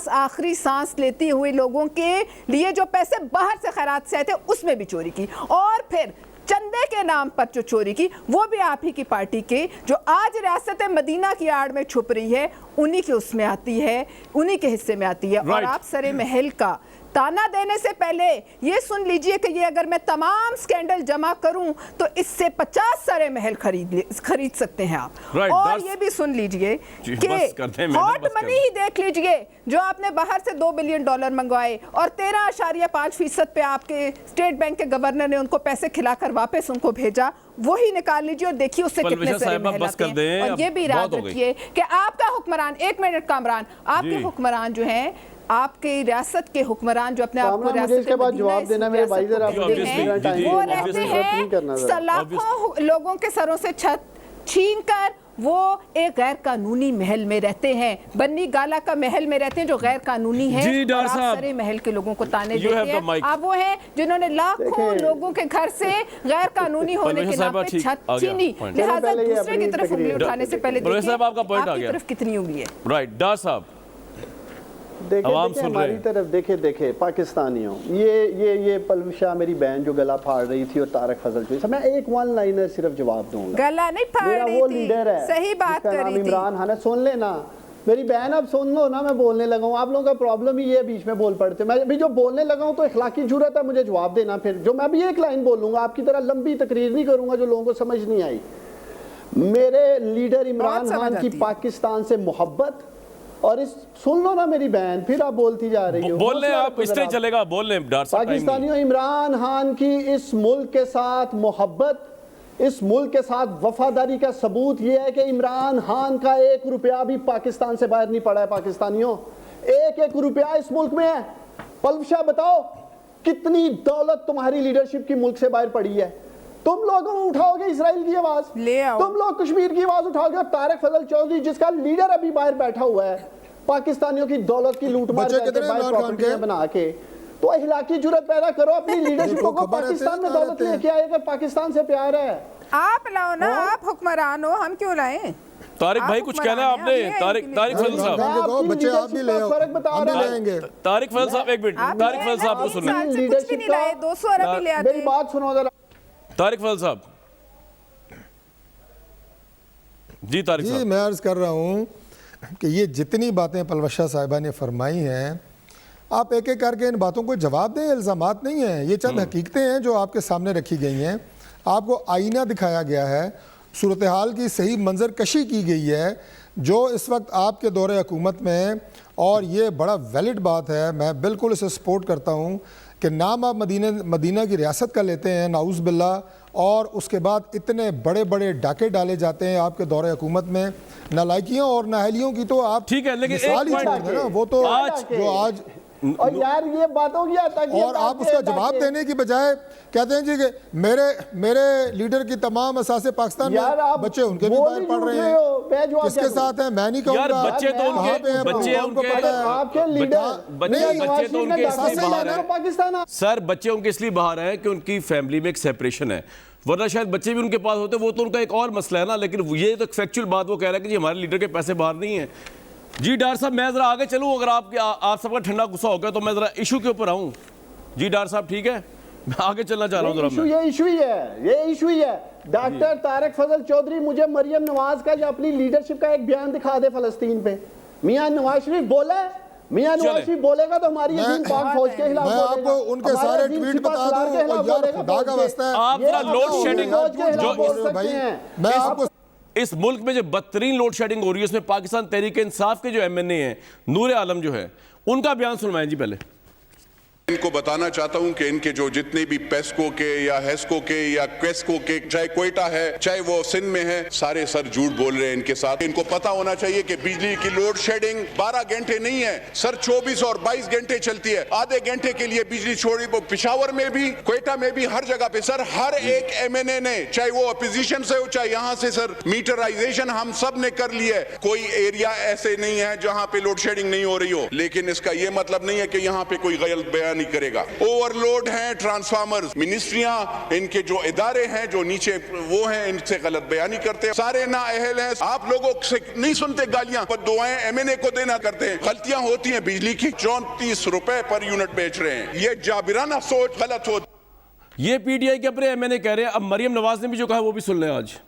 आखिरी सांस लेती हुई लोगों के लिए जो पैसे बाहर से खैरात से आए थे उसमें भी चोरी की, और फिर चंदे के नाम पर जो चोरी की वो भी आप ही की पार्टी के, जो आज रियासत मदीना की आड़ में छुप रही है, उन्हीं के उसमें आती है, उन्हीं के हिस्से में आती है। और आप सरे महल का ताना देने से पहले ये सुन लीजिए कि ये अगर मैं तमाम स्कैंडल जमा करूं तो इससे 50 सरे महल खरीद सकते हैं आप। और ये भी सुन लीजिए कि हॉट मनी ही देख लीजिए, जो आपने बाहर से $2 बिलियन मंगवाए और 13.5% पे आपके स्टेट बैंक के गवर्नर ने उनको पैसे खिलाकर वापस उनको भेजा, वही निकाल लीजिए और देखिए उससे कितने सरे महल आते हैं। और ये भी याद रखिए कि आपका हुक्मरान, 1 मिनट कामरान, आपके हुक्मरान जो है, आपके रियासत के हुक्मरान जो अपने आप को रियासत के बाद जवाब देना, मेरे भाई जरा वो रहते हैं लाखों लोगों के सरों से छत छीनकर वो एक गैर कानूनी महल में रहते हैं, बन्नी गाला का महल में रहते हैं जो गैर कानूनी है। और आप सारे महल के लोगों को ताने देते हैं। आप वो हैं जिन्होंने लाखों लोगों के घर से गैर कानूनी होने के नाम पे छत छीनी। लिहाजा दूसरे की तरफ उंगली उठाने से पहले देखिए आपकी तरफ कितनी उंगली है। राइट, डार साहब देखे हमारी तरफ देखे पाकिस्तानियों, ये पलवशा मेरी बहन जो गला फाड़ रही थी और तारक फजल चौधरी, मैं एक 1 लाइनर सिर्फ जवाब दूंगा। गला नहीं फाड़ रही थी, वो लीडर है, सही बात कर रही थी इमरान खान। सुन लेना मेरी बहन, अब सुन लो ना, मैं बोलने लगा हूँ। आप लोगों का प्रॉब्लम ही ये बीच में बोल पड़ते। मैं अभी जो बोलने लगा हूँ तो इखलाकी जरूरत है मुझे जवाब देना। फिर जो मैं अभी एक लाइन बोलूंगा, आपकी तरह लंबी तकरीर नहीं करूंगा जो लोगों को समझ नहीं आई। मेरे लीडर इमरान खान की पाकिस्तान से मोहब्बत, और इस सुन लो ना मेरी बहन, फिर आप बोलती जा रही हो, बोल ले आप, इस तरह चलेगा, बोल ले। पाकिस्तानियों, इमरान खान की इस मुल्क के साथ मोहब्बत, इस मुल्क के साथ वफादारी का सबूत यह है कि इमरान खान का 1 रुपया भी पाकिस्तान से बाहर नहीं पड़ा है। पाकिस्तानियों, 1 रुपया इस मुल्क में है। पलवशा बताओ कितनी दौलत तुम्हारी लीडरशिप की मुल्क से बाहर पड़ी है? तुम लोग उठाओगे इसराइल की आवाज, ले आओ। तुम लोग कश्मीर की आवाज उठाओगे। और तारिक फजल चौधरी जिसका लीडर अभी बाहर बैठा हुआ है, पाकिस्तानियों की दौलत की लूटमार बच्चे करके कितने बाहर इमरान खान प्रॉपर्टियां के? बना के, तो अखलाकी जुर्रत पैदा करो अपनी लीडरशिप देखो, को। खबर है, पाकिस्तान में तेज दौलत रहते हैं। लेके आए, अगर पाकिस्तान से प्यार है आप लाओ ना, आप हुक्मरान हो, हम क्यों लाएं? तारिक आप भाई कुछ कहना है हुक्मरान आपने? हैं, आप तारिक ये तारिक नहीं- फजल साहब, मैं दो आपकी बच्चे आप भी leadership ले का आओ, फर्क बता हम भी रहा ले हूं। आएंगे। तारिक फजल साहब एक मिनट, आप तारिक ले फजल साहब को आए ना, सुनना। 20 साल से कुछ भी नहीं लाए, 200 अरब भी ले आते मेरी बात सुनो जरा। तारिक फजल साहब जी, तारिक जी साहब मैं अर्ज़ कर रहा हूँ कि ये जितनी बातें पलवशा साहिबा ने फरमाई हैं, आप एक एक करके इन बातों को जवाब दें। इल्ज़ामात नहीं हैं, ये चंद हकीकतें हैं जो आपके सामने रखी गई हैं। आपको आईना दिखाया गया है, सूरत हाल की सही मंजर कशी की गई है जो इस वक्त आपके दौरे हुकूमत में। और ये बड़ा वैलिड बात है, मैं बिल्कुल इसे सपोर्ट करता हूँ कि नाम आप मदीना की रियासत का लेते हैं, नाउज़ बिल्ला, और उसके बाद इतने बड़े बड़े डाके डाले जाते हैं आपके दौरे हुकूमत में। नालायकियों और नाहलियों की तो आप ठीक है, लेकिन मिसाल ही एक छोड़ point- दें ना, वो तो आज- जो आज और यार ये बातों की तक और आप उसका जवाब देने की बजाय कहते हैं जी कि मेरे लीडर की तमाम असासे पाकिस्तान यार में आप बच्चे उनके भी बोल बाहर ही पढ़ रहे झूठ रहे हो, मैं हैं, जवाब किसके क्या दूं? साथ हैं मैं नहीं यार कहूँगा। बच्चे तो कहाँ उनके पे हैं, बच्चे उनको उनके पता है। आपके लीडर बच्चे तो उनके इसलिए बाहर है पाकिस्तान सर, बच्चे उनके इसलिए बाहर हैं कि उनकी फैमिली में एक सेपरेशन है, वरना शायद बच्चे भी उनके पास होते, वो तो उनका एक और मसला है ना। लेकिन ये तो फैक्चुअल बात वो कह रहा है कि जी हमारे लीडर के पैसे बाहर नहीं है। जी डॉक्टर साहब, मैं जरा आगे चलूँ, अगर आप सबका ठंडा गुस्सा हो गया तो मैं जरा इशू के ऊपर आऊँ। जी डॉक्टर साहब ठीक है, मैं आगे चलना चाह रहा हूँ जरा। ये इशू ही है, ये इशू ही है। डॉक्टर तारिक फजल चौधरी मुझे मरियम नवाज का या अपनी लीडरशिप का एक बयान दिखा दे फलस्तीन पे। मियां नवाज शरीफ बोला है, मियां नवाज शरीफ बोलेगा तो हमारी अजीम पाक फौज के खिलाफ मैं बोलेगा, आपको उनके हमारे सारे अजीम ट्वीट सिपह बता सलार दूं, के खिलाफ और यार बोलेगा खुदा का फौज के। वास्ता है, आप जरा लोड शेडिंग भाई मैं आपको इस मुल्क में जो बदतरीन लोड शेडिंग हो रही है उसमें पाकिस्तान तहरीक इंसाफ के जो एमएनए हैं, नूर आलम जो है, उनका बयान सुनवाएं जी पहले। इनको बताना चाहता हूं कि इनके जो जितने भी पेस्को के या हेस्को के या क्वेस्को के, चाहे कोयटा है चाहे वो सिंध में है, सारे सर झूठ बोल रहे हैं इनके साथ। इनको पता होना चाहिए कि बिजली की लोड शेडिंग 12 घंटे नहीं है सर, 24 और 22 घंटे चलती है। आधे घंटे के लिए बिजली छोड़ी, वो पिशावर में भी, कोयटा में भी, हर जगह पे सर। हर एक एमएनए ने, चाहे वो अपोजिशन से हो चाहे यहाँ से, सर मीटराइजेशन हम सब ने कर लिया है। कोई एरिया ऐसे नहीं है जहाँ पे लोड शेडिंग नहीं हो रही हो। लेकिन इसका ये मतलब नहीं है कि यहाँ पे कोई गलत बयान नहीं करेगा। ओवरलोड हैं ट्रांसफार्मर, मिनिस्ट्रियां, इनके जो इदारे हैं जो नीचे वो हैं, इनसे गलत बयानी करते हैं, सारे नाअहल हैं। आप लोगों से नहीं सुनते गालियां, पर दुआएं एमएनए को देना करते हैं। गलतियां होती हैं, बिजली की 34 रुपए पर यूनिट बेच रहे हैं, ये जाबिराना सोच गलत होती। ये पीटीआई के अपने एमएनए कह रहे हैं। अब मरियम नवाज ने भी जो कहा वो भी सुन लें आज।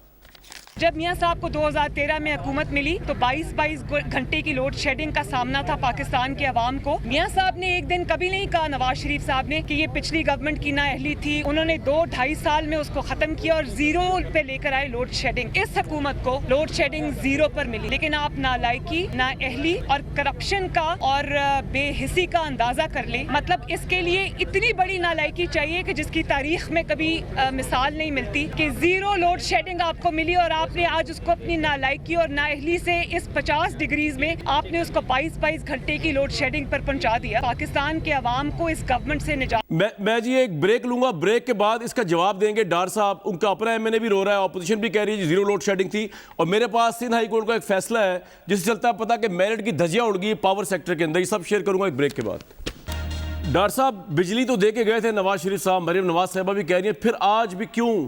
जब मियां साहब को 2013 में हुकूमत मिली तो 22 घंटे की लोड शेडिंग का सामना था पाकिस्तान के अवाम को। मियां साहब ने एक दिन कभी नहीं कहा, नवाज शरीफ साहब ने, कि ये पिछली गवर्नमेंट की नाअहली थी। उन्होंने 2-2.5 साल में उसको खत्म किया और जीरो पे लेकर आए लोड शेडिंग। इस हुकूमत को लोड शेडिंग जीरो पर मिली, लेकिन आप नालायकी, नाअहली और करप्शन का और बेहिसी का अंदाजा कर ले। मतलब इसके लिए इतनी बड़ी नालायकी चाहिए कि जिसकी तारीख में कभी मिसाल नहीं मिलती, कि जीरो लोड शेडिंग आपको मिली और आपने आज उसको अपनी नालायकी और नाअहली से इस 50 डिग्रीज में आपने उसको 22 घंटे की लोड शेडिंग पर पहुंचा दिया। पाकिस्तान के अवाम को इस गवर्नमेंट से निजात। मैं जी एक ब्रेक लूंगा, ब्रेक के बाद इसका जवाब देंगे डार साहब। उनका अपना एमएनए भी रो रहा है, ऑपोजिशन भी कह रही है जीरो लोड शेडिंग थी। और मेरे पास सिंध हाई कोर्ट का एक फैसला है जिससे चलता है पता कि मेरिट की धज्जियां उड़ गई पावर सेक्टर के अंदर। ये सब शेयर करूंगा एक ब्रेक के बाद। डार साहब, बिजली तो दे के गए थे नवाज शरीफ साहब, मरियम नवाज साहिबा भी कह रही है, फिर आज भी क्यों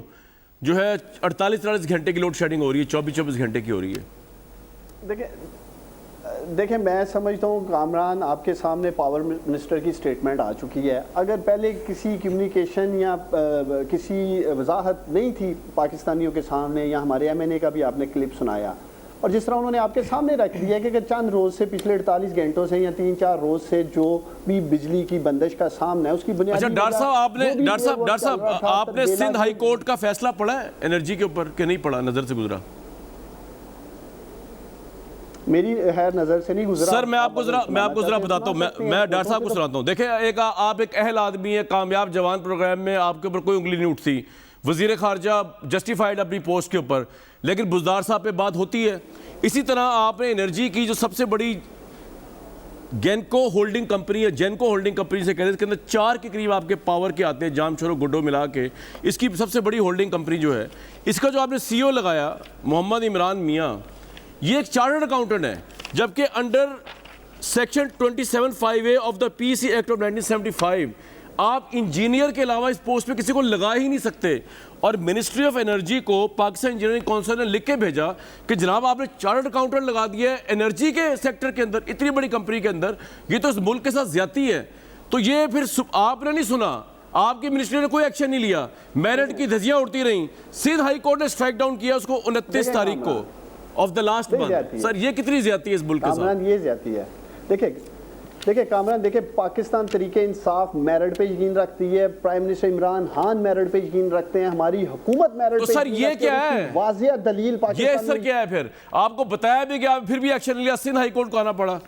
जो है 48-48 घंटे की लोड शेडिंग हो रही है, 24-24 घंटे की हो रही है? देखिए मैं समझता हूँ कामरान, आपके सामने पावर मिनिस्टर की स्टेटमेंट आ चुकी है। अगर पहले किसी कम्युनिकेशन या किसी वजाहत नहीं थी पाकिस्तानियों के सामने, या हमारे एमएनए का भी आपने क्लिप सुनाया, और जिस तरह उन्होंने आपके सामने रख दिया कि चंद रोज़ से, पिछले 48 घंटों से या 3-4 रोज़ से जो भी बिजली की बंदिश का सामना है उसकी बुनियादी। अच्छा डॉक्टर साहब, आपने सिंध हाई कोर्ट का फैसला पढ़ा है एनर्जी के ऊपर कि नहीं पढ़ा? नजर से गुजरा? मेरी खैर नजर से नहीं गुजरा सर। मैं आपको जरा बताता हूँ, मैं डॉक्टर साहब को सुनाता हूँ। देखिए, आप एक अहल आदमी है, कामयाब जवान प्रोग्राम में आपके ऊपर कोई उंगली नहीं उठती, वजीर खारजा जस्टिफाइड अपनी पोस्ट के ऊपर, लेकिन बुज़दार साहब पे बात होती है। इसी तरह आपने एनर्जी की जो सबसे बड़ी गेनको होल्डिंग कंपनी है, जेनको होल्डिंग कंपनी से कहते हैं, इसके अंदर 4 के करीब आपके पावर के आते हैं, जाम छोरो गुड्डो मिला के। इसकी सबसे बड़ी होल्डिंग कंपनी जो है, इसका जो आपने CEO लगाया मोहम्मद इमरान मियाँ, ये एक चार्टर्ड अकाउंटेंट है, जबकि under section 27(5)(a) of the PC act of 1975 आप इंजीनियर के अलावा इस पोस्ट पे किसी को लगा ही नहीं सकते। और मिनिस्ट्री ऑफ एनर्जी को पाकिस्तान इंजीनियरिंग काउंसिल ने लिख के भेजा कि जनाब आपने चार्टर्ड अकाउंटेंट लगा दिया है एनर्जी के सेक्टर के अंदर, इतनी बड़ी कंपनी के अंदर, ये तो इस मुल्क के साथ ज्यादती है। तो ये फिर आपने नहीं सुना, आपकी मिनिस्ट्री ने कोई एक्शन नहीं लिया, मेरिट की धज्जियां उड़ती रहीं। सिंध हाई कोर्ट ने स्ट्राइक डाउन किया उसको 29 तारीख को of the last month. Sir ये कितनी ज्यादती है इस मुल्क के साथ? ये ज्यादती है। देखिए कामरान, देखिए पाकिस्तान तरीके इंसाफ मेरिट पे यकीन रखती है, prime minister Imran Khan merit पे यकीन रखते हैं, हमारी हुकूमत मेरिट पे। तो सर ये क्या है, वाज़िह दलील पाकिस्तान ये सर क्या है? फिर आपको बताया भी कि आप फिर भी एक्शन लिया, सिंध हाई कोर्ट को आना पड़ा।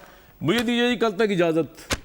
मुझे दीजिए कल तक इजाजत।